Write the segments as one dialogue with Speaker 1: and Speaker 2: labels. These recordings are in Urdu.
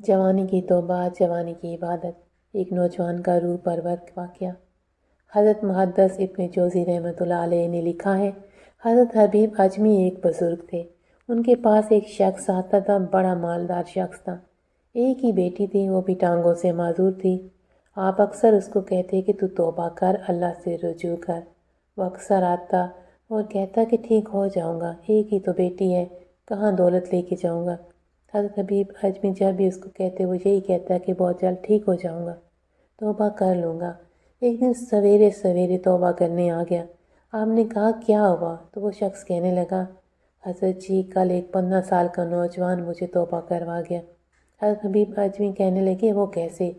Speaker 1: جوانی کی توبہ، جوانی کی عبادت، ایک نوجوان کا روح پرور واقعہ۔ حضرت محدث ابن جوزی رحمۃ اللہ علیہ نے لکھا ہے، حضرت حبیب اجمی ایک بزرگ تھے۔ ان کے پاس ایک شخص آتا تھا، بڑا مالدار شخص تھا۔ ایک ہی بیٹی تھی، وہ بھی ٹانگوں سے معذور تھی۔ آپ اکثر اس کو کہتے کہ تو توبہ کر، اللہ سے رجوع کر۔ وہ اکثر آتا اور کہتا کہ ٹھیک ہو جاؤں گا، ایک ہی تو بیٹی ہے، کہاں دولت لے کے جاؤں گا۔ حضرت حبیب اجمی جب بھی اس کو کہتے وہ یہی کہتا کہ بہت جلد ٹھیک ہو جاؤں گا، توبہ کر لوں گا۔ ایک دن سویرے سویرے توبہ کرنے آ گیا۔ آپ نے کہا کیا ہوا؟ تو وہ شخص کہنے لگا، حضرت جی کل ایک 15 سال کا نوجوان مجھے توبہ کروا گیا۔ حضرت حبیب اجمی کہنے لگے وہ کیسے؟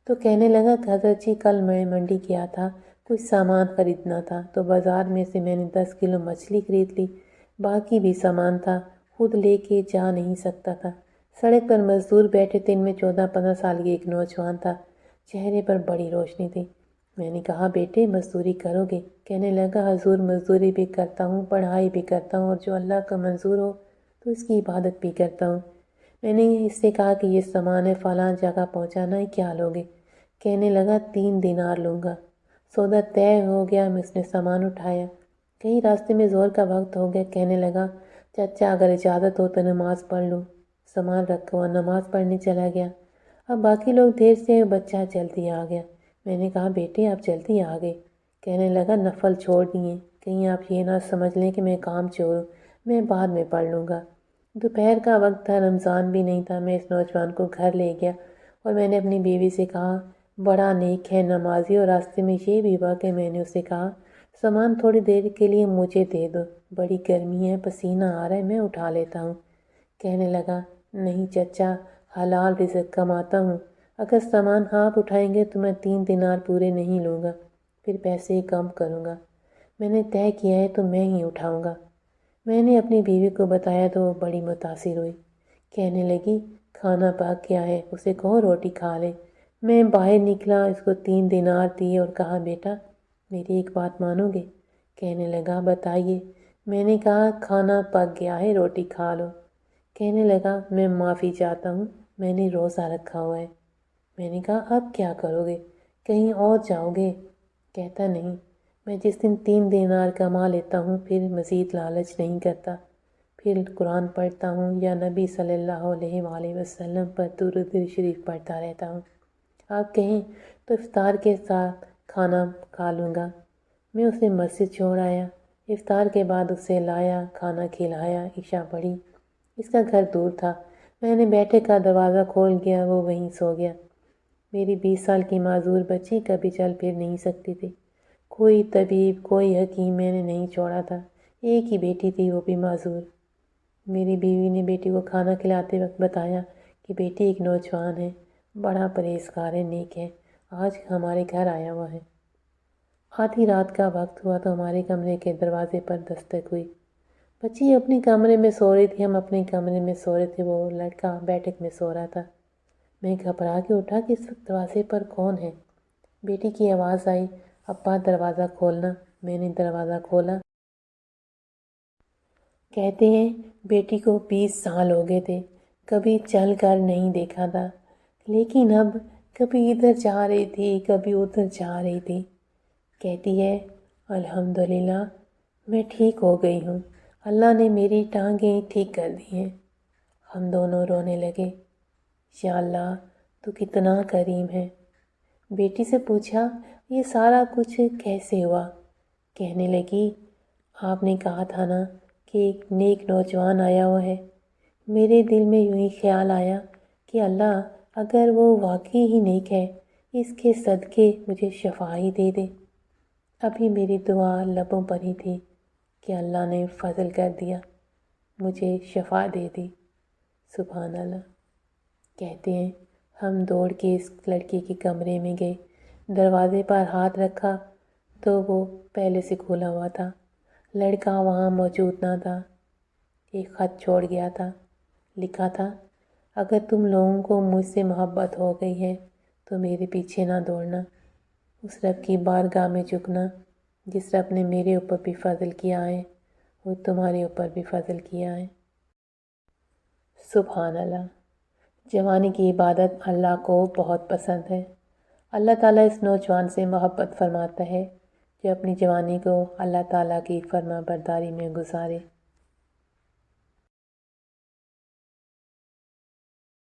Speaker 1: تو کہنے لگا کہ حضرت جی کل میں منڈی گیا تھا، کچھ سامان خریدنا تھا، تو بازار میں سے میں نے 10 کلو مچھلی خرید لی، باقی بھی سامان تھا، خود لے کے جا نہیں سکتا تھا۔ سڑک پر مزدور بیٹھے تھے، ان میں 14-15 سال کی ایک نوجوان تھا، چہرے پر بڑی روشنی تھی۔ میں نے کہا بیٹے مزدوری کرو گے؟ کہنے لگا حضور مزدوری بھی کرتا ہوں، پڑھائی بھی کرتا ہوں، اور جو اللہ کا منظور ہو تو اس کی عبادت بھی کرتا ہوں۔ میں نے اس سے کہا کہ یہ سامان ہے، فلاں جگہ پہنچانا ہے، کیا لوگے؟ کہنے لگا 3 دینار لوں گا۔ سودا طے ہو گیا، میں اس نے سامان اٹھایا۔ کہیں راستے میں زور کا وقت ہو گیا، کہنے لگا چچا اگر اجازت ہو تو نماز پڑھ لوں۔ سامان رکھا ہوا نماز پڑھنے چلا گیا۔ اب باقی لوگ دیر سے، بچہ جلدی آ گیا۔ میں نے کہا بیٹے آپ جلدی آ گئے؟ کہنے لگا نفل چھوڑ دیے، کہیں آپ یہ نہ سمجھ لیں کہ میں کام چور ہوں، میں بعد میں پڑھ لوں گا۔ دوپہر کا وقت تھا، رمضان بھی نہیں تھا۔ میں اس نوجوان کو گھر لے گیا اور میں نے اپنی بیوی سے کہا بڑا نیک ہے، نمازی، اور راستے میں یہ بھی ہوا کہ میں نے اسے کہا سامان تھوڑی دیر کے لیے مجھے دے دو، بڑی گرمی ہے، پسینہ آ رہا ہے، میں اٹھا لیتا ہوں۔ کہنے لگا نہیں چچا، حلال رزق کماتا ہوں، اگر سامان آپ اٹھائیں گے تو میں 3 دینار پورے نہیں لوں گا، پھر پیسے کم کروں گا۔ میں نے طے کیا ہے تو میں ہی اٹھاؤں گا۔ میں نے اپنی بیوی کو بتایا تو وہ بڑی متاثر ہوئی، کہنے لگی کھانا پاک کیا ہے، اسے کہو روٹی کھا لے۔ میں باہر نکلا، اس کو 3 دینار دیے اور کہا بیٹا میری ایک بات مانو گے؟ کہنے لگا بتائیے۔ میں نے کہا کھانا پک گیا ہے، روٹی کھا لو۔ کہنے لگا میں معافی چاہتا ہوں، میں نے روزہ رکھا ہوا ہے۔ میں نے کہا اب کیا کرو گے؟ کہیں اور جاؤ گے؟ کہتا نہیں، میں جس دن 3 دینار کما لیتا ہوں پھر مزید لالچ نہیں کرتا، پھر قرآن پڑھتا ہوں یا نبی صلی اللہ علیہ وآلہ وسلم پر درود شریف پڑھتا رہتا ہوں۔ آپ کہیں تو افطار کے ساتھ کھانا کھا لوں گا۔ میں اسے مسجد چھوڑ آیا، افطار کے بعد اسے لایا، کھانا کھلایا، عشاء پڑھی۔ اس کا گھر دور تھا، میں نے بیٹھے کا دروازہ کھول دیا، وہ وہیں سو گیا۔ میری 20 سال کی معذور بچی کبھی چل پھر نہیں سکتی تھی۔ کوئی طبیب، کوئی حکیم میں نے نہیں چھوڑا تھا، ایک ہی بیٹی تھی وہ بھی معذور۔ میری بیوی نے بیٹی کو کھانا کھلاتے وقت بتایا کہ بیٹی ایک نوجوان ہے، بڑا پرہیزگار ہے، نیک ہے، آج ہمارے گھر آیا ہوا ہے۔ آدھی رات کا وقت ہوا تو ہمارے کمرے کے دروازے پر دستک ہوئی۔ بچی اپنے کمرے میں سو رہی تھی، ہم اپنے کمرے میں سو رہے تھے، وہ لڑکا بیٹھک میں سو رہا تھا۔ میں گھبرا کے اٹھا کہ اس وقت دروازے پر کون ہے؟ بیٹی کی آواز آئی ابا دروازہ کھولنا۔ میں نے دروازہ کھولا۔ کہتے ہیں بیٹی کو 20 سال ہو گئے تھے، کبھی چل کر نہیں دیکھا تھا، لیکن اب کبھی ادھر جا رہی تھی، کبھی ادھر جا رہی تھی۔ کہتی ہے الحمدللہ میں ٹھیک ہو گئی ہوں، اللہ نے میری ٹانگیں ٹھیک کر دی ہیں۔ ہم دونوں رونے لگے، یا اللہ تو کتنا کریم ہے۔ بیٹی سے پوچھا یہ سارا کچھ کیسے ہوا؟ کہنے لگی آپ نے کہا تھا نا کہ ایک نیک نوجوان آیا ہوا ہے، میرے دل میں یوں ہی خیال آیا کہ اللہ اگر وہ واقعی ہی نیک ہے، اس کے صدقے مجھے شفا ہی دے دے۔ ابھی میری دعا لبوں پر ہی تھی کہ اللہ نے فضل کر دیا، مجھے شفا دے دی۔ سبحان اللہ۔ کہتے ہیں ہم دوڑ کے اس لڑکی کے کمرے میں گئے، دروازے پر ہاتھ رکھا تو وہ پہلے سے کھولا ہوا تھا، لڑکا وہاں موجود نہ تھا۔ ایک خط چھوڑ گیا تھا، لکھا تھا اگر تم لوگوں کو مجھ سے محبت ہو گئی ہے تو میرے پیچھے نہ دوڑنا، اس رب کی بارگاہ میں جھکنا جس رب نے میرے اوپر بھی فضل کیا ہے وہ تمہارے اوپر بھی فضل کیا ہے۔ سبحان اللہ۔ جوانی کی عبادت اللہ کو بہت پسند ہے۔ اللہ تعالیٰ اس نوجوان سے محبت فرماتا ہے جو اپنی جوانی کو اللہ تعالیٰ کی فرما برداری میں گزارے۔